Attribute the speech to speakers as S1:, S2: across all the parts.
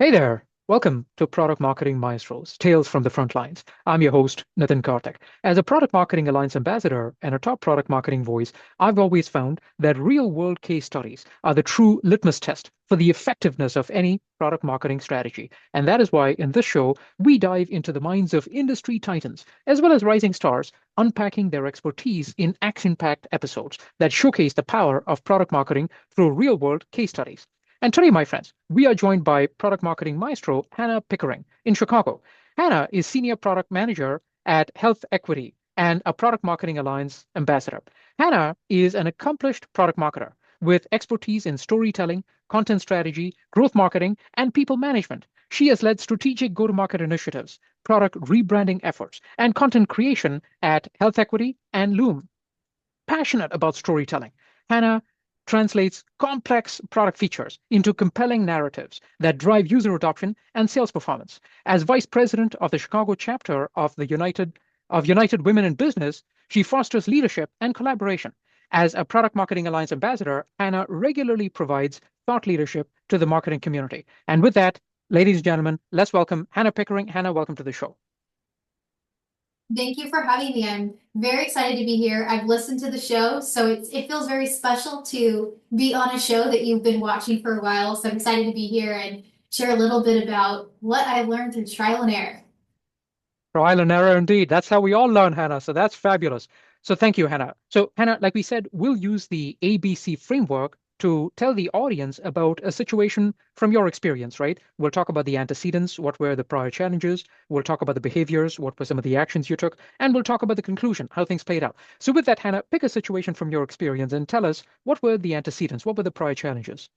S1: Hey there. Welcome to Product Marketing Maestros, Tales from the Front Lines. I'm your host, Nitin Karthik. As a Product Marketing Alliance ambassador and a top product marketing voice, I've always found that real world case studies are the true litmus test for the effectiveness of any product marketing strategy. And that is why in this show, we dive into the minds of industry titans as well as rising stars, unpacking their expertise in action packed episodes that showcase the power of product marketing through real world case studies. And today, my friends, we are joined by product marketing maestro Hannah Pickering in Chicago. Hannah is senior product manager at Health Equity and a product marketing alliance ambassador. Hannah is an accomplished product marketer with expertise in storytelling, content strategy, growth marketing, and people management. She has led strategic go to market initiatives, product rebranding efforts, and content creation at Health Equity and Loom. Passionate about storytelling, Hannah translates complex product features into compelling narratives that drive user adoption and sales performance. As vice president of the Chicago chapter of the United Women in Business, she fosters leadership and collaboration. As a product marketing alliance ambassador, Hannah regularly provides thought leadership to the marketing community. And with that, ladies and gentlemen, let's welcome Hannah Pickering. Hannah, welcome to the show.
S2: Thank you for having me. I'm very excited to be here. I've listened to the show, so it feels very special to be on a show that you've been watching for a while. So I'm excited to be here and share a little bit about what I've learned through trial and error.
S1: Trial and error indeed. That's how we all learn, Hannah. So that's fabulous. So thank you, Hannah. So, Hannah, like we said, we'll use the ABC framework to tell the audience about a situation from your experience, right? We'll talk about the antecedents, what were the prior challenges. We'll talk about the behaviors, what were some of the actions you took, and we'll talk about the conclusion, how things played out. So, with that, Hannah, pick a situation from your experience and tell us what were the antecedents, what were the prior challenges.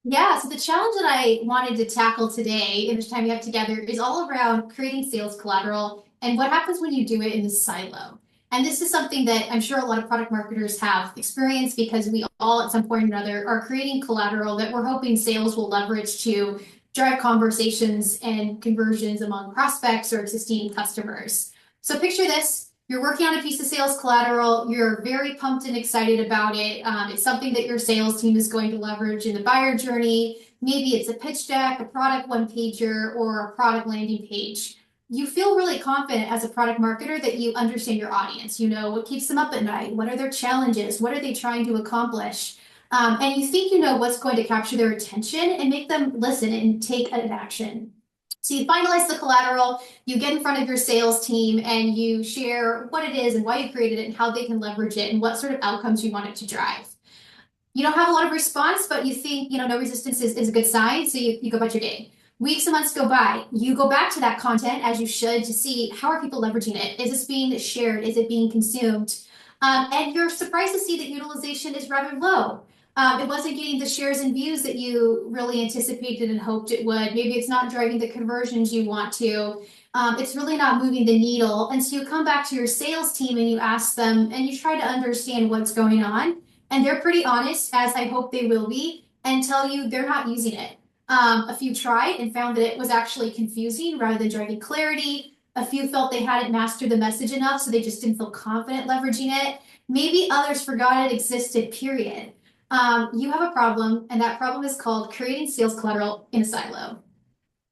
S2: Yeah, so the challenge that I wanted to tackle today in this time we have together is all around creating sales collateral and what happens when you do it in the silo. And this is something that I'm sure a lot of product marketers have experienced because we all at some point or another are creating collateral that we're hoping sales will leverage to drive conversations and conversions among prospects or existing customers. So picture this. You're working on a piece of sales collateral. You're very pumped and excited about it. It's something that your sales team is going to leverage in the buyer journey. Maybe it's a pitch deck, a product one pager, or a product landing page. You feel really confident as a product marketer that you understand your audience. You know what keeps them up at night. What are their challenges? What are they trying to accomplish? And you think you know what's going to capture their attention and make them listen and take an action. So you finalize the collateral, you get in front of your sales team, and you share what it is and why you created it and how they can leverage it and what sort of outcomes you want it to drive. You don't have a lot of response, but you think, no resistance is a good sign. So you go about your day. Weeks and months go by. You go back to that content as you should to see how are people leveraging it? Is this being shared? Is it being consumed? And you're surprised to see that utilization is rather low. It wasn't getting the shares and views that you really anticipated and hoped it would. Maybe it's not driving the conversions you want to. It's really not moving the needle. And so you come back to your sales team and you ask them and you try to understand what's going on. And they're pretty honest, as I hope they will be, and tell you they're not using it. A few tried and found that it was actually confusing rather than driving clarity. A few felt they hadn't mastered the message enough, so they just didn't feel confident leveraging it. Maybe others forgot it existed, period. You have a problem, and that problem is called creating sales collateral in a silo.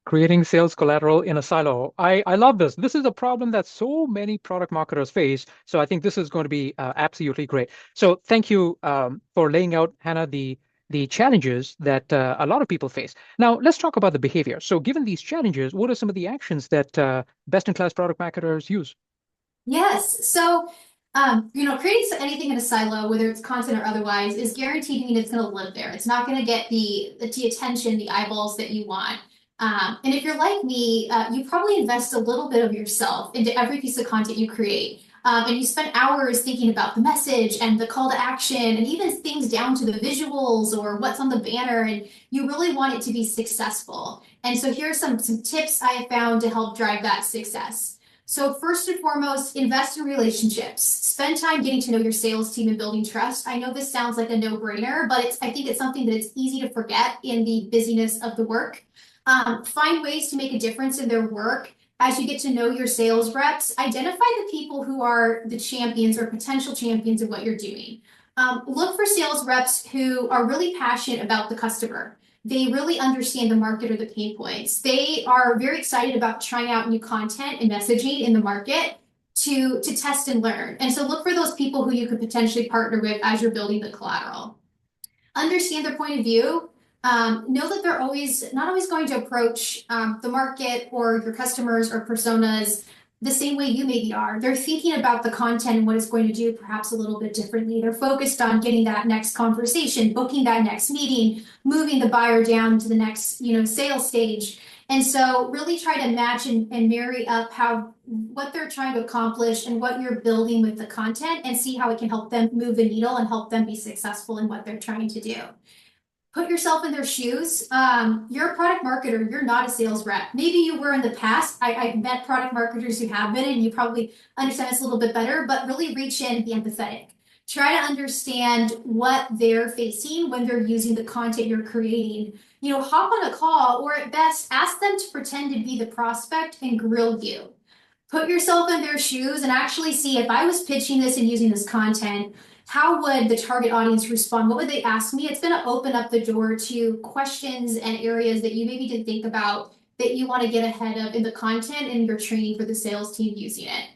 S1: Creating sales collateral in a silo. I love this. This is a problem that so many product marketers face. So I think this is going to be absolutely great. So thank you for laying out, Hannah, the challenges that a lot of people face. Now let's talk about the behavior. So given these challenges, what are some of the actions that best-in-class product marketers use?
S2: Yes. So, creating anything in a silo, whether it's content or otherwise, is guaranteed to mean it's going to live there. It's not going to get the attention, the eyeballs that you want. And if you're like me, you probably invest a little bit of yourself into every piece of content you create. And you spend hours thinking about the message and the call to action and even things down to the visuals or what's on the banner. And you really want it to be successful. And so here are some tips I have found to help drive that success. So first and foremost, invest in relationships. Spend time getting to know your sales team and building trust. I know this sounds like a no-brainer, but I think it's something that it's easy to forget in the busyness of the work. Find ways to make a difference in their work. As you get to know your sales reps, identify the people who are the champions or potential champions of what you're doing. Look for sales reps who are really passionate about the customer. They really understand the market or the pain points. They are very excited about trying out new content and messaging in the market to test and learn. And so look for those people who you could potentially partner with as you're building the collateral. Understand their point of view. Know that they're always not always going to approach the market or your customers or personas the same way you maybe are. They're thinking about the content and what it's going to do perhaps a little bit differently. They're focused on getting that next conversation, booking that next meeting, moving the buyer down to the next, sales stage. And so really try to match and marry up how what they're trying to accomplish and what you're building with the content and see how it can help them move the needle and help them be successful in what they're trying to do. Put yourself in their shoes. You're a product marketer. You're not a sales rep. Maybe you were in the past. I've met product marketers who have been, and you probably understand this a little bit better, but really reach in and be empathetic. Try to understand what they're facing when they're using the content you're creating. Hop on a call, or at best, ask them to pretend to be the prospect and grill you. Put yourself in their shoes and actually see, if I was pitching this and using this content, how would the target audience respond? What would they ask me? It's going to open up the door to questions and areas that you maybe didn't think about that you want to get ahead of in the content and your training for the sales team using it.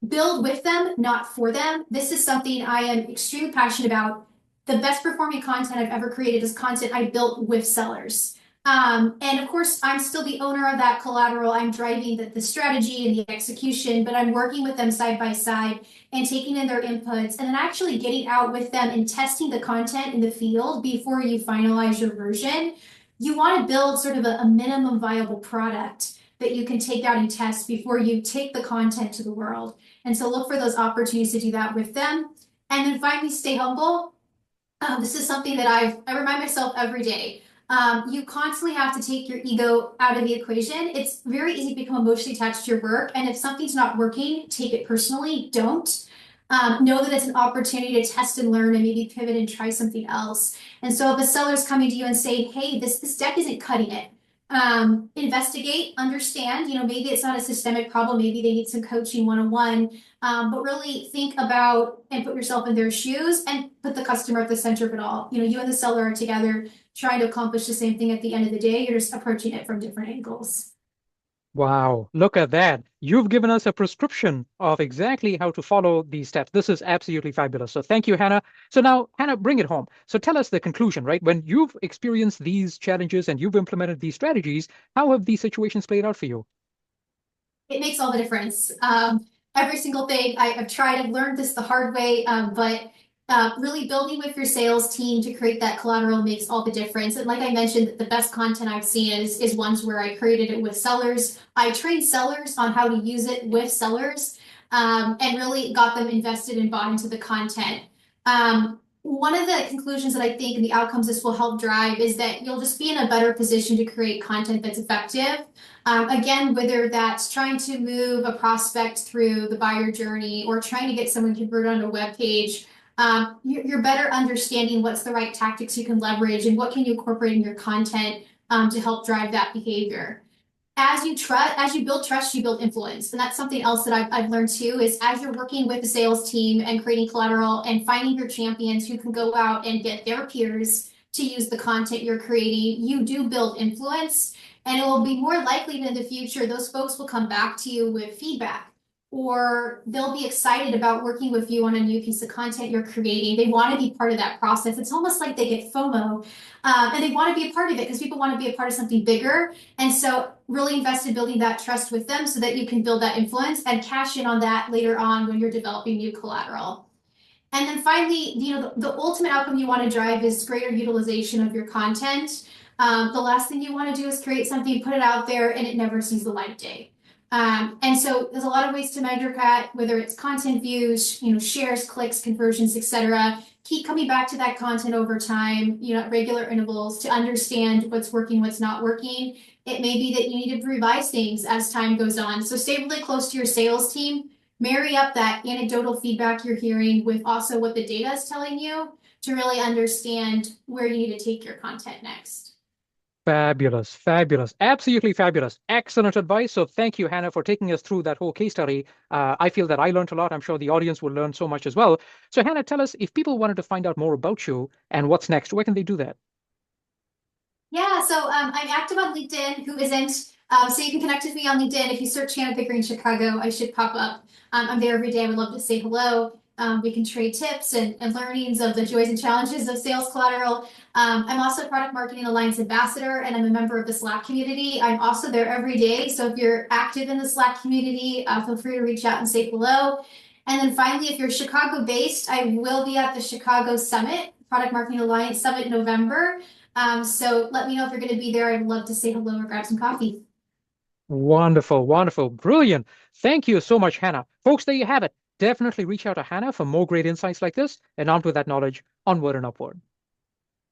S2: Build with them, not for them. This is something I am extremely passionate about. The best performing content I've ever created is content I built with sellers. And of course, I'm still the owner of that collateral. I'm driving the strategy and the execution, but I'm working with them side by side and taking in their inputs and then actually getting out with them and testing the content in the field before you finalize your version. You want to build sort of a minimum viable product that you can take out and test before you take the content to the world. And so look for those opportunities to do that with them. And then finally, stay humble. This is something that I remind myself every day. You constantly have to take your ego out of the equation. It's very easy to become emotionally attached to your work. And if something's not working, take it personally. Don't. Know that it's an opportunity to test and learn and maybe pivot and try something else. And so if a seller's coming to you and saying, hey, this deck isn't cutting it, investigate, understand, maybe it's not a systemic problem. Maybe they need some coaching one-on-one, but really think about and put yourself in their shoes and put the customer at the center of it all. You and the seller are together trying to accomplish the same thing at the end of the day. You're just approaching it from different angles.
S1: Wow, look at that. You've given us a prescription of exactly how to follow these steps. This is absolutely fabulous. So thank you, Hannah. So now, Hannah, bring it home. So tell us the conclusion, right? When you've experienced these challenges and you've implemented these strategies, how have these situations played out for you?
S2: It makes all the difference. Every single thing I've tried, I've learned this the hard way, but really building with your sales team to create that collateral makes all the difference. And like I mentioned, the best content I've seen is ones where I created it with sellers. I trained sellers on how to use it with sellers, and really got them invested and bought into the content. One of the conclusions that I think and the outcomes this will help drive is that you'll just be in a better position to create content that's effective. Again, whether that's trying to move a prospect through the buyer journey or trying to get someone converted on a web page, you're better understanding what's the right tactics you can leverage and what can you incorporate in your content to help drive that behavior. As you build trust, you build influence. And that's something else that I've learned too, is as you're working with the sales team and creating collateral and finding your champions who can go out and get their peers to use the content you're creating, you do build influence. And it will be more likely that in the future, those folks will come back to you with feedback, or they'll be excited about working with you on a new piece of content you're creating. They want to be part of that process. It's almost like they get FOMO, and they want to be a part of it because people want to be a part of something bigger. And so really invest in building that trust with them so that you can build that influence and cash in on that later on when you're developing new collateral. And then finally, the ultimate outcome you want to drive is greater utilization of your content. The last thing you want to do is create something, put it out there, and it never sees the light of day. And so there's a lot of ways to measure that, whether it's content views, shares, clicks, conversions, etc. Keep coming back to that content over time, at regular intervals to understand what's working, what's not working. It may be that you need to revise things as time goes on. So stay really close to your sales team. Marry up that anecdotal feedback you're hearing with also what the data is telling you to really understand where you need to take your content next.
S1: Fabulous, fabulous, absolutely fabulous. Excellent advice. So thank you, Hannah, for taking us through that whole case study. I feel that I learned a lot. I'm sure the audience will learn so much as well. So Hannah, tell us, if people wanted to find out more about you and what's next, where can they do that?
S2: Yeah, so I'm active on LinkedIn. Who isn't? So you can connect with me on LinkedIn. If you search Hannah Pickering Chicago, I should pop up. I'm there every day. I would love to say hello. We can trade tips and learnings of the joys and challenges of sales collateral. I'm also a Product Marketing Alliance ambassador, and I'm a member of the Slack community. I'm also there every day. So if you're active in the Slack community, feel free to reach out and say hello. And then finally, if you're Chicago based, I will be at the Chicago Summit, Product Marketing Alliance Summit in November. So let me know if you're going to be there. I'd love to say hello or grab some coffee.
S1: Wonderful, wonderful, brilliant. Thank you so much, Hannah. Folks, there you have it. Definitely reach out to Hannah for more great insights like this, and armed with that knowledge, onward and upward.